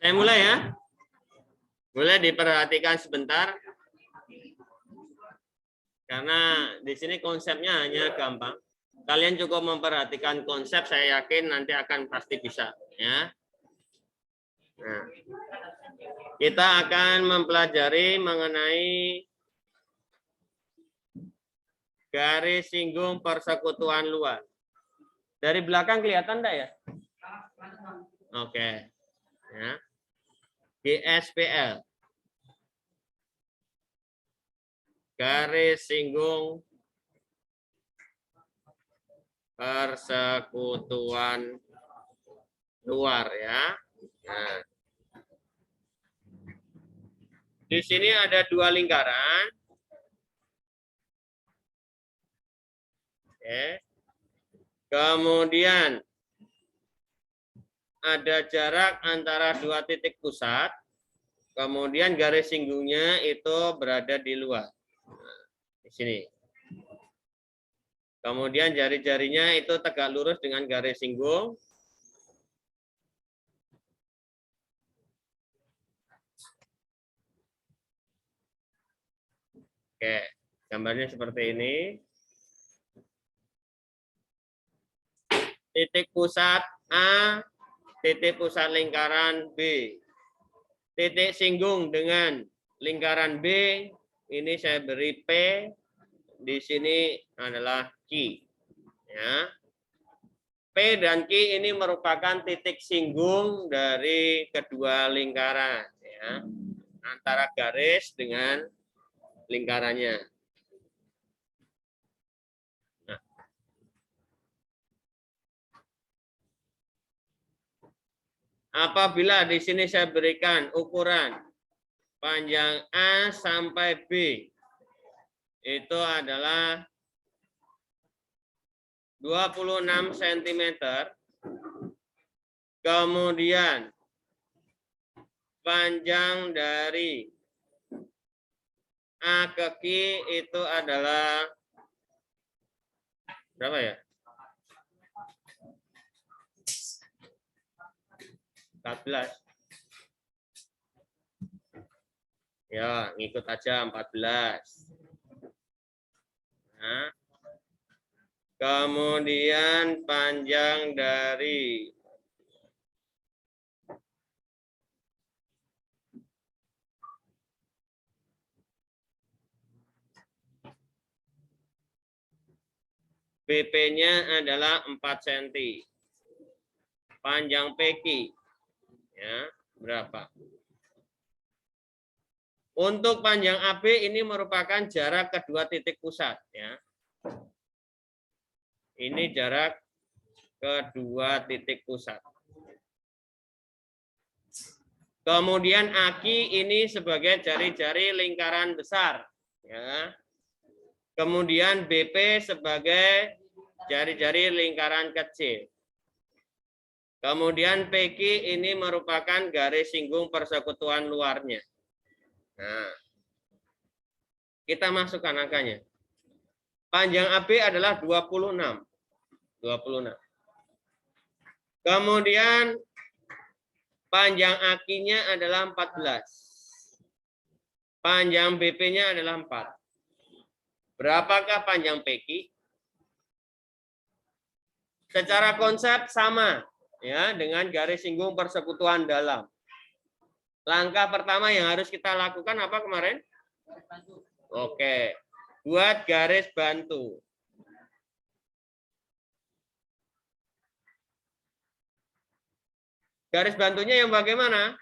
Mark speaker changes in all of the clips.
Speaker 1: Saya mulai ya. Boleh diperhatikan sebentar. Karena di sini konsepnya hanya gampang. Kalian cukup memperhatikan konsep, saya yakin nanti akan pasti bisa. Ya. Nah, kita akan mempelajari mengenai garis singgung persekutuan luar. Dari belakang kelihatan enggak ya? Oke. Ya. GSPL. Garis singgung persekutuan luar ya. Nah, di sini ada dua lingkaran. Oke. Kemudian ada jarak antara dua titik pusat. Kemudian garis singgungnya itu berada di luar. Nah, di sini. Kemudian jari-jarinya itu tegak lurus dengan garis singgung. Oke, gambarnya seperti ini. Titik pusat A, titik pusat lingkaran B. Titik singgung dengan lingkaran B, ini saya beri P, di sini adalah Q. Ya. P dan Q ini merupakan titik singgung dari kedua lingkaran. Ya. Antara garis dengan lingkarannya. Nah. Apabila di sini saya berikan ukuran panjang A sampai B, itu adalah 26 cm. Kemudian panjang dari A ke Q itu adalah berapa ya? 14. Ya, ngikut aja 14. Nah. Kemudian panjang dari BP-nya adalah 4 cm. Panjang PQ ya, berapa? Untuk panjang AB ini merupakan jarak kedua titik pusat ya. Ini jarak kedua titik pusat. Kemudian AQ ini sebagai jari-jari lingkaran besar ya. Kemudian BP sebagai jari-jari lingkaran kecil. Kemudian PQ ini merupakan garis singgung persekutuan luarnya. Nah, kita masukkan angkanya. Panjang AB adalah 26. 26. Kemudian panjang AQ-nya adalah 14. Panjang BP-nya adalah 4. Berapakah panjang PQ? Secara konsep sama ya dengan garis singgung persekutuan dalam. Langkah pertama yang harus kita lakukan apa kemarin? Oke, buat garis bantu. Garis bantunya yang bagaimana?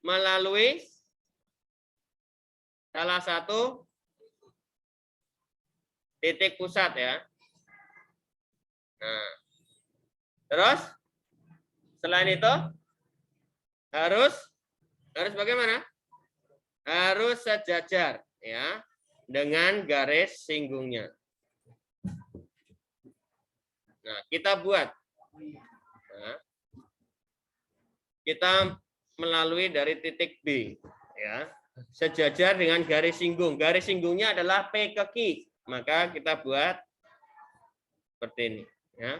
Speaker 1: Melalui salah satu titik pusat ya. Nah, terus selain itu harus bagaimana? Harus sejajar ya dengan garis singgungnya. Nah, kita buat. Nah, kita melalui dari titik B ya, sejajar dengan garis singgung. Garis singgungnya adalah P ke Q. Maka kita buat seperti ini ya.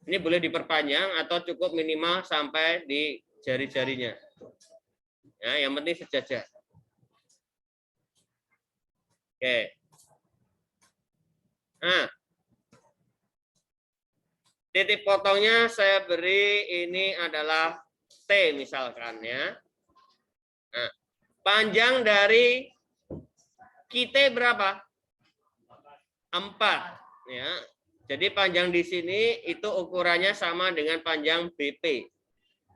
Speaker 1: Ini boleh diperpanjang atau cukup minimal sampai di jari-jarinya. Ya, yang penting sejajar. Oke. Nah, titik potongnya saya beri ini adalah T misalkan ya. Nah, panjang dari kita berapa? 4 ya. Jadi panjang di sini itu ukurannya sama dengan panjang BP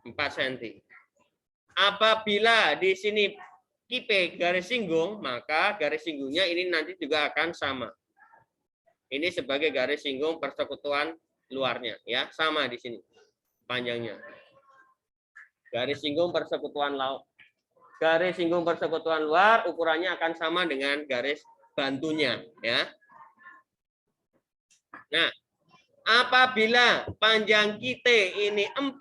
Speaker 1: 4 cm. Apabila di sini kipe garis singgung, maka garis singgungnya ini nanti juga akan sama. Ini sebagai garis singgung persekutuan luarnya ya, sama di sini panjangnya. Garis singgung persekutuan laut. Garis singgung persekutuan luar ukurannya akan sama dengan garis bantunya ya. Nah, apabila panjang kita ini 4,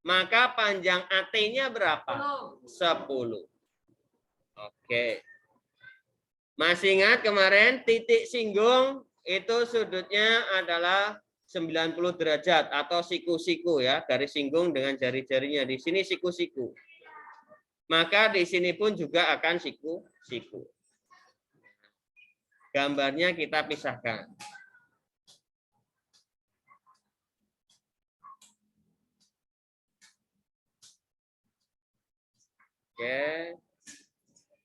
Speaker 1: maka panjang AT-nya berapa? 10. Oke. Masih ingat kemarin titik singgung itu sudutnya adalah 90 derajat atau siku-siku ya, garis singgung dengan jari-jarinya. Di sini siku-siku. Maka di sini pun juga akan siku-siku. Gambarnya kita pisahkan. Oke.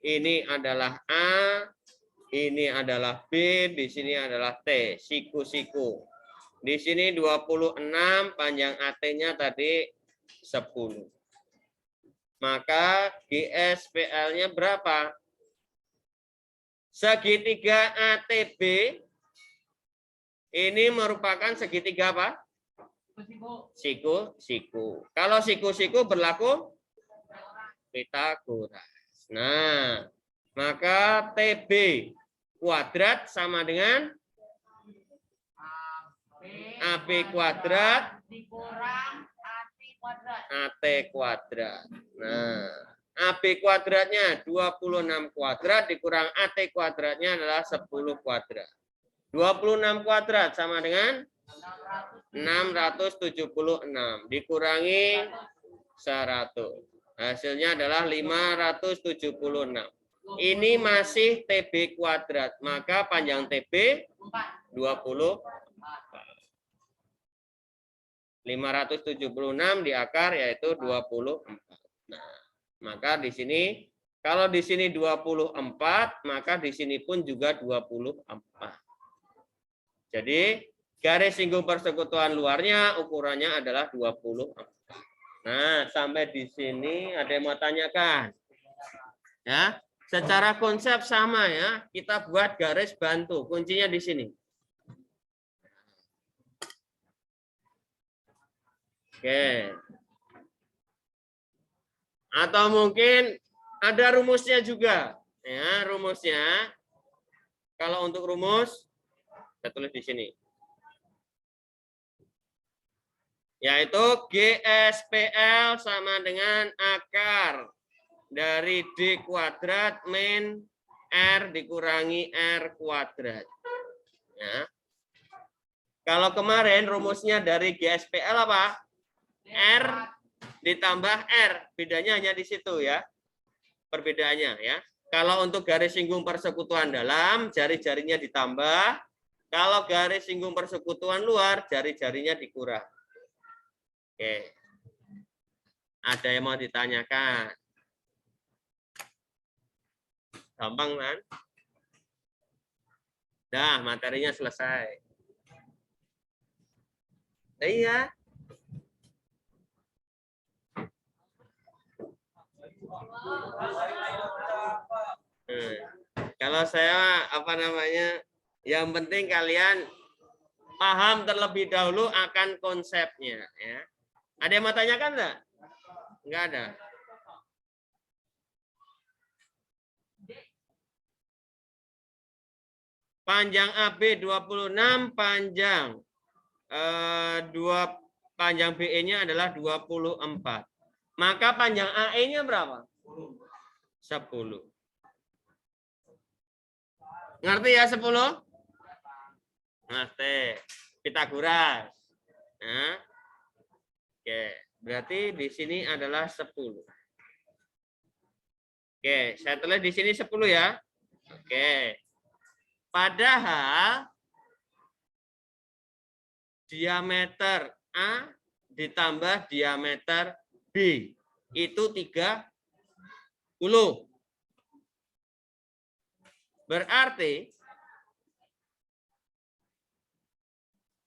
Speaker 1: Ini adalah A, ini adalah B, di sini adalah T, siku-siku. Di sini 26, panjang AT-nya tadi 10. Maka GSPL-nya berapa? Segitiga ATB ini merupakan segitiga apa? Siku-siku. Kalau siku-siku berlaku Pitagoras. Nah, maka TB kuadrat sama dengan AB kuadrat dikurang AT kuadrat. Nah, AB kuadratnya 26 kuadrat dikurang AT kuadratnya adalah 10 kuadrat. 26 kuadrat sama dengan 676 dikurangi 100. Hasilnya adalah 576. Ini masih TB kuadrat, maka panjang TB 20. 576 di akar yaitu 24. Nah, maka di sini kalau di sini 24, maka di sini pun juga 24. Jadi garis singgung persekutuan luarnya ukurannya adalah 24. Nah, sampai di sini ada yang mau tanyakan? Ya, secara konsep sama ya. Kita buat garis bantu. Kuncinya di sini. Oke. Atau mungkin ada rumusnya juga. Ya, rumusnya. Kalau untuk rumus, saya tulis di sini. Yaitu GSPL sama dengan akar dari D kuadrat min R dikurangi R kuadrat. Ya. Kalau kemarin rumusnya dari GSPL apa? R ditambah R. Bedanya hanya di situ ya. Perbedaannya ya. Kalau untuk garis singgung persekutuan dalam, jari-jarinya ditambah. Kalau garis singgung persekutuan luar, jari-jarinya dikurang. Oke. Ada yang mau ditanyakan? Gampang kan? Dah, materinya selesai. Iya. Kalau saya apa namanya? Yang penting kalian paham terlebih dahulu akan konsepnya ya. Ada yang mau tanyakan enggak? Enggak ada. Panjang AB 26, panjang panjang BE-nya adalah 24. Maka panjang AE-nya berapa? 10. Ngerti ya 10? Ngerti. Pitagoras. Nah. Oke. Berarti di sini adalah 10. Oke, saya tulis di sini 10 ya. Oke. Padahal diameter A ditambah diameter B itu 30. Berarti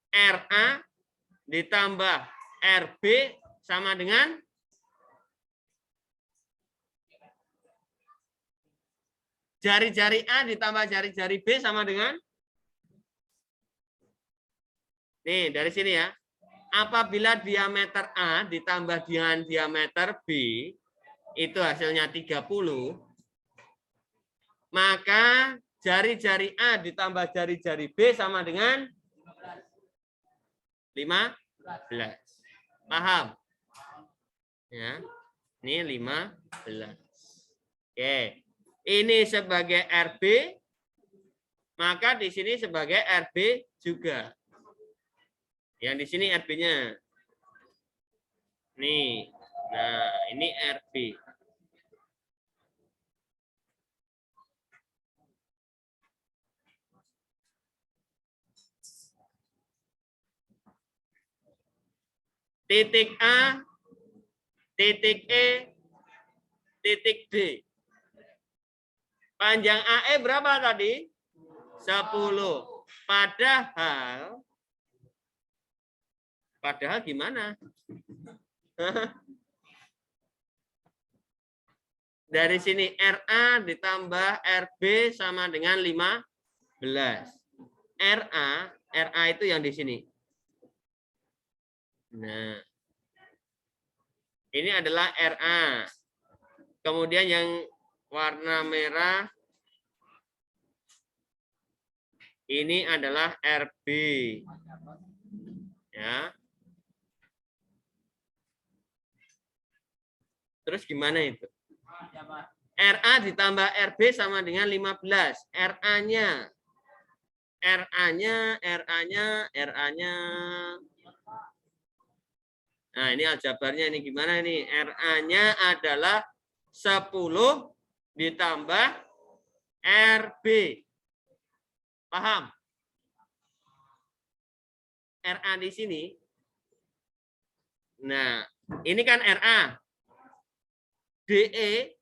Speaker 1: RA ditambah RB sama dengan jari-jari A ditambah jari-jari B sama dengan? Nih, dari sini ya. Apabila diameter A ditambah dengan diameter B, itu hasilnya 30, maka jari-jari A ditambah jari-jari B sama dengan 15. Paham? Ya. Ini 15. Oke. Ini sebagai RB, maka di sini sebagai RB juga. Yang di sini RB-nya. Nih. Nah, ini RB. Titik A, titik E, titik D. Panjang AE berapa tadi? 10. Padahal gimana? Dari sini RA ditambah RB sama dengan 15. RA itu yang di sini. Nah, ini adalah RA. Kemudian yang warna merah ini adalah RB. Ya. Terus gimana itu? RA ditambah RB sama dengan 15. RA-nya. Nah, ini aljabarnya ini gimana nih? RA-nya adalah 10 ditambah RB. Paham? RA di sini. Nah, ini kan RA. DE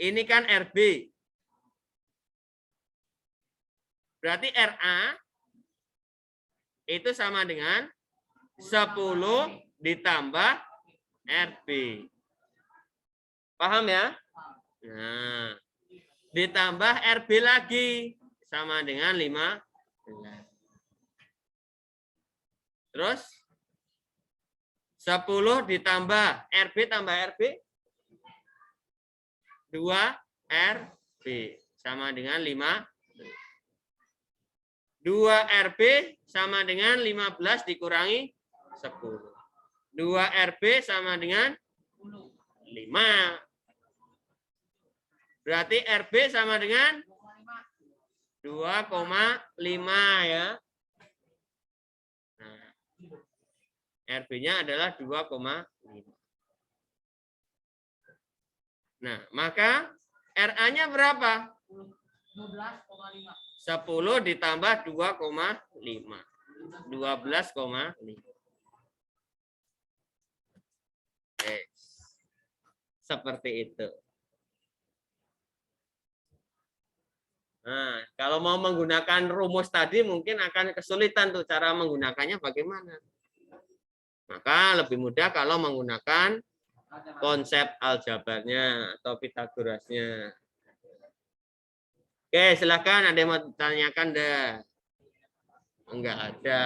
Speaker 1: ini kan RB. Berarti RA itu sama dengan 10 ditambah RB. Paham ya? Nah, ditambah RB lagi sama dengan 15. Terus 10 ditambah RB tambah RB 2 RB sama dengan 5. 2 RB sama dengan 15 dikurangi 10. 2 RB sama dengan 5. Berarti RB sama dengan 2,5 ya. Nah, RB-nya adalah 2,5. Nah, maka RA-nya berapa? 10 ditambah 2,5. 12,5. Oke. Seperti itu. Nah, kalau mau menggunakan rumus tadi mungkin akan kesulitan tuh cara menggunakannya bagaimana. Maka lebih mudah kalau menggunakan konsep aljabarnya atau Pitagorasnya. Oke, silakan ada yang mau tanyakan deh. Enggak ada.